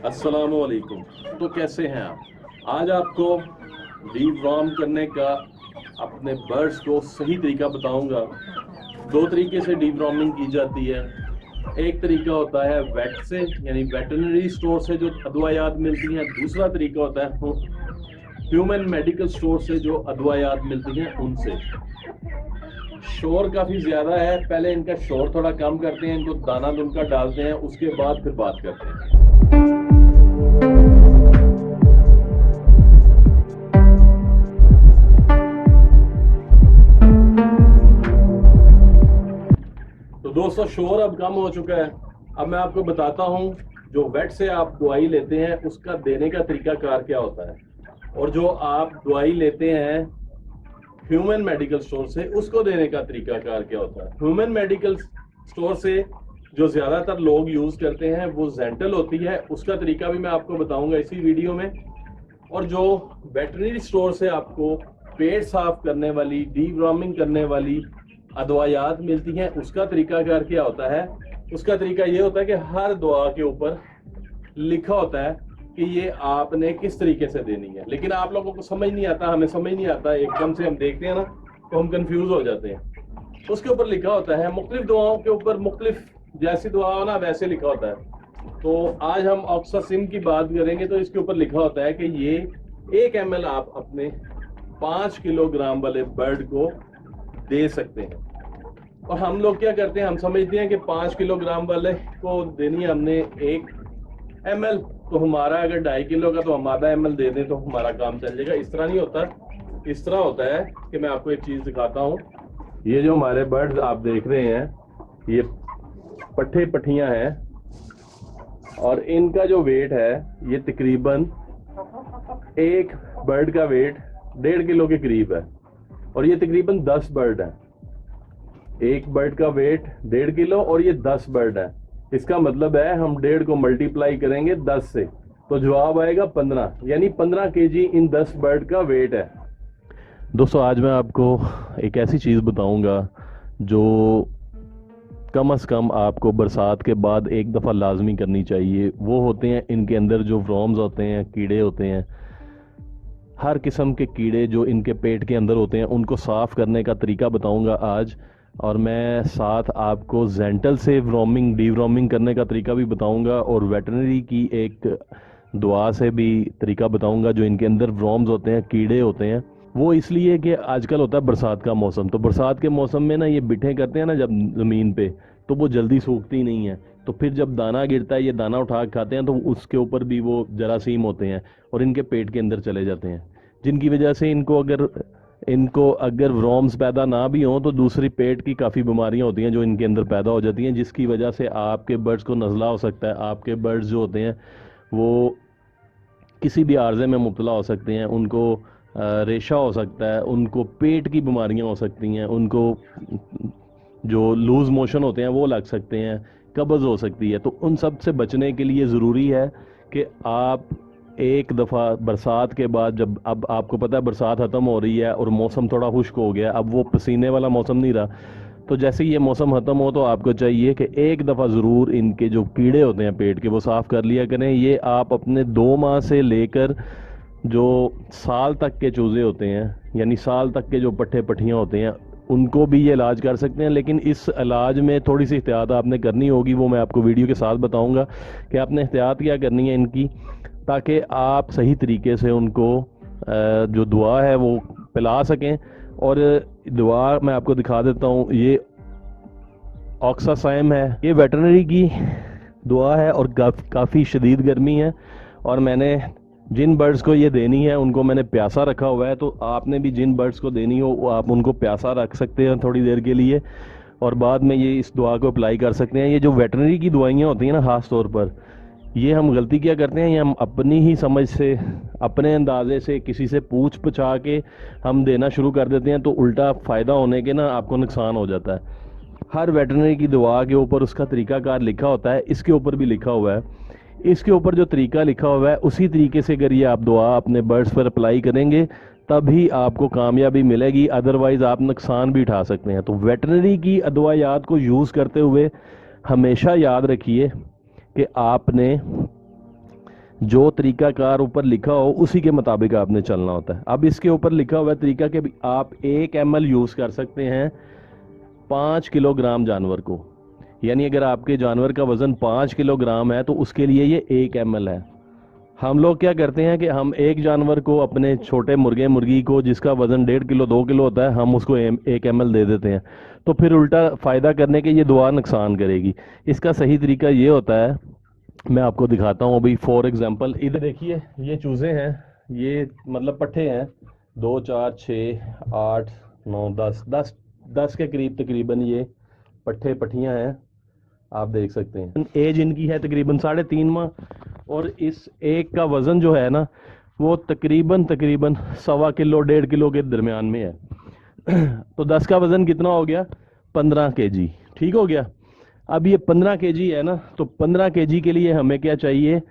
अस्सलामुअलैकुम। तो कैसे हैं आप? आज आपको डीवॉर्म करने का अपने बर्ड्स को सही तरीका बताऊंगा। दो तरीके से डीवॉर्मिंग की जाती है। एक तरीका होता है वेट से, यानी वेटरनरी स्टोर से जो अदवायात मिलती हैं। दूसरा तरीका होता है ह्यूमन मेडिकल स्टोर से जो अदवायात मिलती हैं उनसे। शोर काफी ज्यादा है, पहले इनका शोर थोड़ा कम करते हैं, इनको दाना दुनका डालते हैं, उसके बाद फिर बात करते हैं। तो दोस्तों, शोर अब कम हो चुका है। अब मैं आपको बताता हूँ जो वेट से आप दवाई लेते हैं उसका देने का तरीका कार क्या होता है, और जो आप दवाई लेते हैं ह्यूमन मेडिकल स्टोर से उसको देने का तरीका कार क्या होता है। ह्यूमन मेडिकल स्टोर से जो ज्यादातर लोग यूज करते हैं वो जेंटल होती है, उसका तरीका भी मैं आपको बताऊंगा इसी वीडियो में। और जो वेटरनरी स्टोर से आपको पेट साफ करने वाली, डीवॉर्मिंग करने वाली अदवायात मिलती हैं उसका तरीका कार क्या होता है। उसका तरीका ये होता है कि हर दवा के ऊपर लिखा होता है कि ये आपने किस तरीके से देनी है, लेकिन आप लोगों को समझ नहीं आता, हमें समझ नहीं आता, एकदम से हम देखते हैं ना तो हम कंफ्यूज हो जाते हैं। उसके ऊपर लिखा होता है मुख्तलिफ दवाओं के ऊपर मुख्तलिफ, जैसी दवा हो ना वैसे लिखा होता है। तो आज हम ऑक्सासिम की बात करेंगे, तो इसके ऊपर लिखा होता है कि ये 1 ml आप अपने 5 किलोग्राम वाले बर्ड को दे सकते हैं। और हम लोग क्या करते हैं, हम समझते हैं कि 5 किलोग्राम वाले को देनी है हमने 1 ml, तो हमारा अगर 2.5 किलो का तो हम आधा ml दे दें तो हमारा काम चल जाएगा। इस तरह नहीं होता। इस तरह होता है कि मैं आपको एक चीज दिखाता हूँ। ये जो हमारे बर्ड्स आप देख रहे हैं, ये पट्ठे पट्ठियां हैं, और इनका जो वेट है ये तकरीबन एक बर्ड का वेट 1.5 किलो के करीब है, और ये तकरीबन 10 बर्ड हैं। एक बर्ड का वेट 1.5 किलो और ये 10 बर्ड है। इसका मतलब है हम 1.5 को मल्टीप्लाई करेंगे 10 से तो जवाब आएगा 15, यानी 15 केजी इन 10 बर्ड का वेट है। दोस्तों, आज मैं आपको एक ऐसी चीज़ बताऊंगा जो कम से कम आपको बरसात के बाद एक दफ़ा लाजमी करनी चाहिए। वो होते हैं इनके अंदर जो वर्म्स होते हैं, कीड़े होते हैं, हर किस्म के कीड़े जो इनके पेट के अंदर होते हैं उनको साफ़ करने का तरीका बताऊंगा आज। और मैं साथ आपको जेंटल से वर्मिंग डीवर्मिंग करने का तरीका भी बताऊंगा, और वेटरनरी की एक दुआ से भी तरीका बताऊंगा। जो इनके अंदर वर्म्स होते हैं, कीड़े होते हैं, वो इसलिए कि आजकल होता है बरसात का मौसम, तो बरसात के मौसम में ना ये बिठे करते हैं ना जब ज़मीन पे, तो वो जल्दी सूखती नहीं है। तो फिर जब दाना गिरता है, ये दाना उठा के खाते हैं, तो उसके ऊपर भी वो जरासीम होते हैं और इनके पेट के अंदर चले जाते हैं, जिनकी वजह से इनको अगर वर्म्स पैदा ना भी हों तो दूसरी पेट की काफ़ी बीमारियां होती हैं जो इनके अंदर पैदा हो जाती हैं, जिसकी वजह से आपके बर्ड्स को नज़ला हो सकता है। आपके बर्ड्स जो होते हैं वो किसी भी आर्जे में मुब्तला हो सकते हैं, उनको रेशा हो सकता है, उनको पेट की बीमारियां हो सकती हैं, उनको जो लूज़ मोशन होते हैं वो लग सकते हैं, कब्ज़ हो सकती है। तो उन सब से बचने के लिए ज़रूरी है कि आप एक दफ़ा बरसात के बाद, जब अब आपको पता है बरसात ख़त्म हो रही है और मौसम थोड़ा खुश्क हो गया, अब वो पसीने वाला मौसम नहीं रहा, तो जैसे ही ये मौसम ख़त्म हो तो आपको चाहिए कि एक दफ़ा ज़रूर इनके जो कीड़े होते हैं पेट के वो साफ़ कर लिया करें। ये आप अपने 2 माह से लेकर जो साल तक के चूज़े होते हैं, यानी साल तक के जो पट्ठे पट्ठियाँ होते हैं, उनको भी ये इलाज कर सकते हैं। लेकिन इस इलाज में थोड़ी सी एहतियात आपने करनी होगी, वो मैं आपको वीडियो के साथ बताऊंगा कि आपने एहतियात क्या करनी है इनकी, ताकि आप सही तरीके से उनको जो दुआ है वो पिला सकें। और दुआ मैं आपको दिखा देता हूँ, ये ऑक्सासाइम है, ये वेटरनरी की दुआ है और काफ़ी शदीद गर्मी है, और मैंने जिन बर्ड्स को ये देनी है उनको मैंने प्यासा रखा हुआ है। तो आपने भी जिन बर्ड्स को देनी हो आप उनको प्यासा रख सकते हैं थोड़ी देर के लिए, और बाद में ये इस दुआ को अप्लाई कर सकते हैं। ये जो वेटरनरी की दवाइयाँ होती हैं ना, ख़ास तौर पर ये हम गलती क्या करते हैं, ये हम अपनी ही समझ से, अपने अंदाजे से, किसी से पूछ पछा के हम देना शुरू कर देते हैं, तो उल्टा फ़ायदा होने के ना आपको नुकसान हो जाता है। हर वेटरनरी की दवा के ऊपर उसका तरीकाकार लिखा होता है, इसके ऊपर भी लिखा हुआ है। इसके ऊपर जो तरीका लिखा हुआ है उसी तरीके से अगर ये आप दुआ अपने बर्ड्स पर अप्लाई करेंगे तभी आपको कामयाबी मिलेगी, अदरवाइज़ आप नुकसान भी उठा सकते हैं। तो वेटरनरी की अदवायात को यूज़ करते हुए हमेशा याद रखिए कि आपने जो तरीकाकार ऊपर लिखा हो उसी के मुताबिक आपने चलना होता है। अब इसके ऊपर लिखा हुआ है तरीका कि आप 1 ml यूज़ कर सकते हैं 5 किलोग्राम जानवर को, यानी अगर आपके जानवर का वज़न 5 किलोग्राम है तो उसके लिए ये 1 ml है। हम लोग क्या करते हैं कि हम एक जानवर को, अपने छोटे मुर्गे मुर्गी को जिसका वज़न 1.5 किलो 2 किलो होता है, हम उसको 1 ml दे देते हैं, तो फिर उल्टा फ़ायदा करने के ये दुआ नुकसान करेगी। इसका सही तरीका ये होता है, मैं आपको दिखाता हूँ अभी। फॉर एग्जांपल इधर देखिए, ये चूज़े हैं, ये मतलब पट्ठे हैं, 2 4 6 8 9 10 10 10 के करीब तकरीबन ये पट्ठे पट्ठियाँ हैं, आप देख सकते हैं। एज इनकी है तकरीबन 3.5 माह, और इस एक का वज़न जो है ना वो तकरीबन 1.25 किलो 1.5 किलो के दरमियान में है। तो 10 का वज़न कितना हो गया? 15 kg, ठीक हो गया। अब ये 15 kg है ना, तो 15 kg के लिए हमें क्या चाहिए,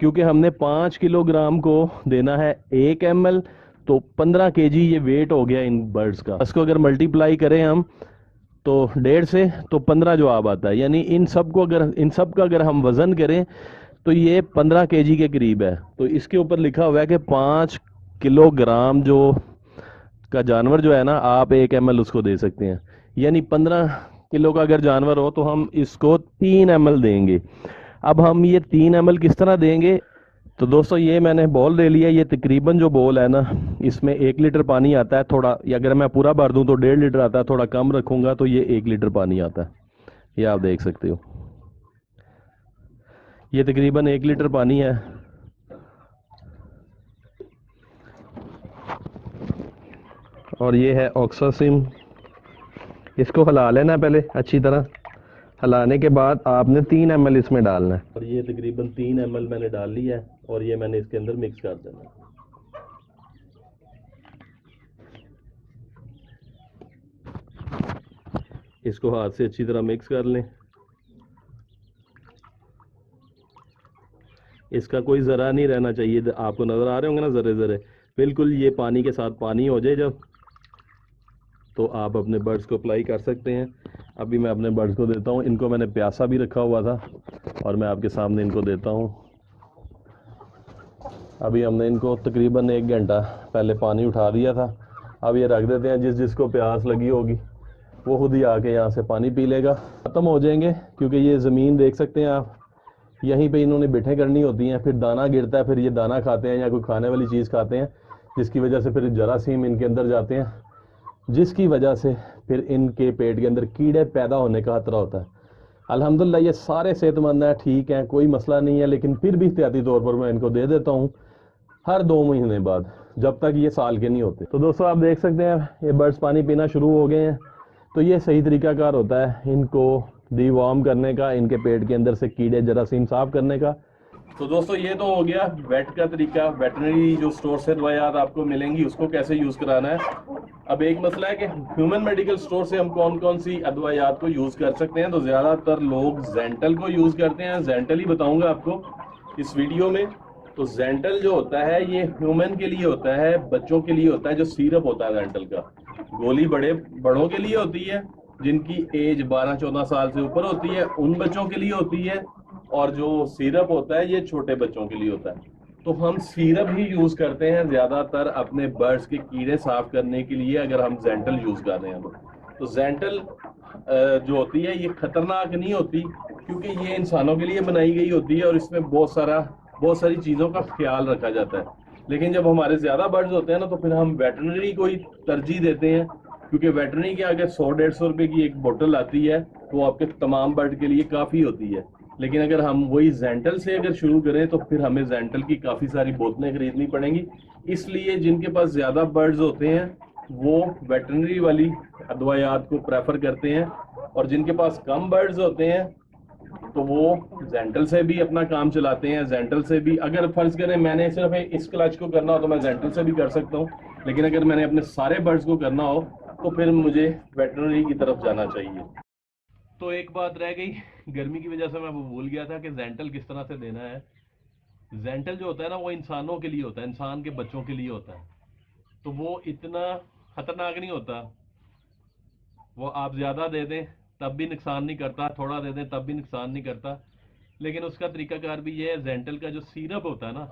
क्योंकि हमने 5 किलोग्राम को देना है 1 ml, तो 15 kg ये वेट हो गया इन बर्ड्स का। इसको अगर मल्टीप्लाई करें हम तो 1.5 से, तो 15 जवाब आता है। यानी इन सब का अगर हम वज़न करें तो ये 15 kg के करीब है। तो इसके ऊपर लिखा हुआ है कि 5 किलोग्राम जो का जानवर जो है ना, आप 1 ml उसको दे सकते हैं। यानी 15 किलो का अगर जानवर हो तो हम इसको 3 ml देंगे। अब हम ये 3 ml किस तरह देंगे? तो दोस्तों ये मैंने बॉल ले लिया, ये तकरीबन जो बॉल है ना इसमें 1 लीटर पानी आता है, थोड़ा, या अगर मैं पूरा भर दूं तो 1.5 लीटर आता है, थोड़ा कम रखूंगा तो ये 1 लीटर पानी आता है। ये आप देख सकते हो, ये तकरीबन 1 लीटर पानी है। और ये है ऑक्सासिम, इसको हिला लेना पहले अच्छी तरह। हिलाने के बाद आपने 3 ml इसमें डालना है, और ये तकरीबन 3 ml मैंने डाल लिया है, और ये मैंने इसके अंदर मिक्स कर देना है। इसको हाथ से अच्छी तरह मिक्स कर लें। इसका कोई ज़रा नहीं रहना चाहिए, आपको नज़र आ रहे होंगे ना ज़रे ज़रे, बिल्कुल ये पानी के साथ पानी हो जाए जब, तो आप अपने बर्ड्स को अप्लाई कर सकते हैं। अभी मैं अपने बर्ड्स को देता हूँ, इनको मैंने प्यासा भी रखा हुआ था और मैं आपके सामने इनको देता हूँ। अभी हमने इनको तकरीबन 1 घंटा पहले पानी उठा दिया था। अब ये रख देते हैं, जिसको प्यास लगी होगी वो खुद ही आके यहाँ से पानी पी लेगा। ख़त्म हो जाएंगे, क्योंकि ये ज़मीन देख सकते हैं आप, यहीं पे इन्होंने बिठें करनी होती हैं, फिर दाना गिरता है, फिर ये दाना खाते हैं या कोई खाने वाली चीज़ खाते हैं, जिसकी वजह से फिर जरासीम इनके अंदर जाते हैं, जिसकी वजह से फिर इनके पेट के अंदर कीड़े पैदा होने का खतरा होता है। अल्हम्दुलिल्लाह ये सारे सेहतमंद हैं, ठीक हैं, कोई मसला नहीं है, लेकिन फिर भी एहतियाती तौर पर मैं इनको दे देता हूँ हर 2 महीने बाद, जब तक ये साल के नहीं होते। तो दोस्तों आप देख सकते हैं ये बर्ड्स पानी पीना शुरू हो गए हैं। तो ये सही तरीकाकार होता है इनको डिवॉर्म करने का, इनके पेट के अंदर से कीड़े जरासीम साफ करने का। तो दोस्तों ये तो हो गया वेट का तरीका, वेटनरी जो स्टोर से दवाइयात आपको मिलेंगी उसको कैसे यूज़ कराना है। अब एक मसला है कि ह्यूमन मेडिकल स्टोर से हम कौन कौन सी अदवायात को यूज़ कर सकते हैं। तो ज़्यादातर लोग जेंटल को यूज़ करते हैं, जेंटल ही बताऊंगा आपको इस वीडियो में। तो जेंटल जो होता है ये ह्यूमन के लिए होता है, बच्चों के लिए होता है, जो सिरप होता है जेंटल का। गोली बड़ों के लिए होती है, जिनकी एज 12-14 साल से ऊपर होती है, उन बच्चों के लिए होती है। और जो सिरप होता है ये छोटे बच्चों के लिए होता है। तो हम सिरप ही यूज़ करते हैं ज़्यादातर अपने बर्ड्स के कीड़े साफ करने के लिए, अगर हम जेंटल यूज़ कर रहे हैं तो जेंटल जो होती है ये खतरनाक नहीं होती, क्योंकि ये इंसानों के लिए बनाई गई होती है और इसमें बहुत सारी चीज़ों का ख्याल रखा जाता है। लेकिन जब हमारे ज़्यादा बर्ड्स होते हैं ना, तो फिर हम वेटरनरी को ही तरजीह देते हैं, क्योंकि वेटरनरी के अगर 100-150 रुपए की एक बोतल आती है तो वो आपके तमाम बर्ड के लिए काफ़ी होती है। लेकिन अगर हम वही जेंटल से अगर शुरू करें तो फिर हमें जेंटल की काफ़ी सारी बोतलें खरीदनी पड़ेंगी। इसलिए जिनके पास ज़्यादा बर्ड्स होते हैं वो वेटरनरी वाली अदवायात को प्रेफर करते हैं, और जिनके पास कम बर्ड्स होते हैं तो वो जेंटल से भी अपना काम चलाते हैं। जेंटल से भी अगर फर्ज करें मैंने सिर्फ इस क्लच को करना हो तो मैं जेंटल से भी कर सकता हूँ, लेकिन अगर मैंने अपने सारे बर्ड्स को करना हो तो फिर मुझे वेटरनरी की तरफ जाना चाहिए। तो एक बात रह गई, गर्मी की वजह से मैं वो भूल गया था कि जेंटल किस तरह से देना है। जेंटल जो होता है ना वो इंसानों के लिए होता है, इंसान के बच्चों के लिए होता है, तो वो इतना खतरनाक नहीं होता। वो आप ज़्यादा दे दें तब भी नुकसान नहीं करता, थोड़ा दे दें तब भी नुकसान नहीं करता। लेकिन उसका तरीकाकार भी ये है, जेंटल का जो सिरप होता है ना,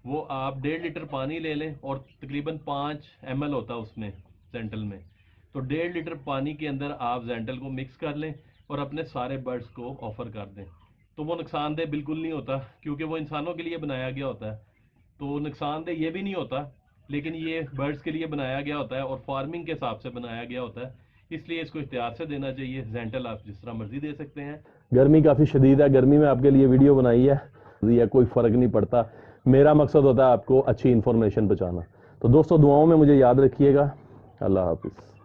वो आप 1.5 लीटर पानी ले लें और तकरीबन 5 ml होता है उसमें जेंटल में। तो 1.5 लीटर पानी के अंदर आप जेंटल को मिक्स कर लें और अपने सारे बर्ड्स को ऑफर कर दें। तो वो नुकसानदेह बिल्कुल नहीं होता, क्योंकि वो इंसानों के लिए बनाया गया होता है। तो नुकसानदेह ये भी नहीं होता, लेकिन ये बर्ड्स के लिए बनाया गया होता है और फार्मिंग के हिसाब से बनाया गया होता है, इसलिए इसको इख्तियार से देना चाहिए। जेंटल आप जिस तरह मर्जी दे सकते हैं। गर्मी काफ़ी शदीद है, गर्मी में आपके लिए वीडियो बनाई है, या कोई फ़र्क नहीं पड़ता। मेरा मकसद होता है आपको अच्छी इन्फॉर्मेशन पहुँचाना। तो दोस्तों दुआओं में मुझे याद रखिएगा। अल्लाह हाफिज़।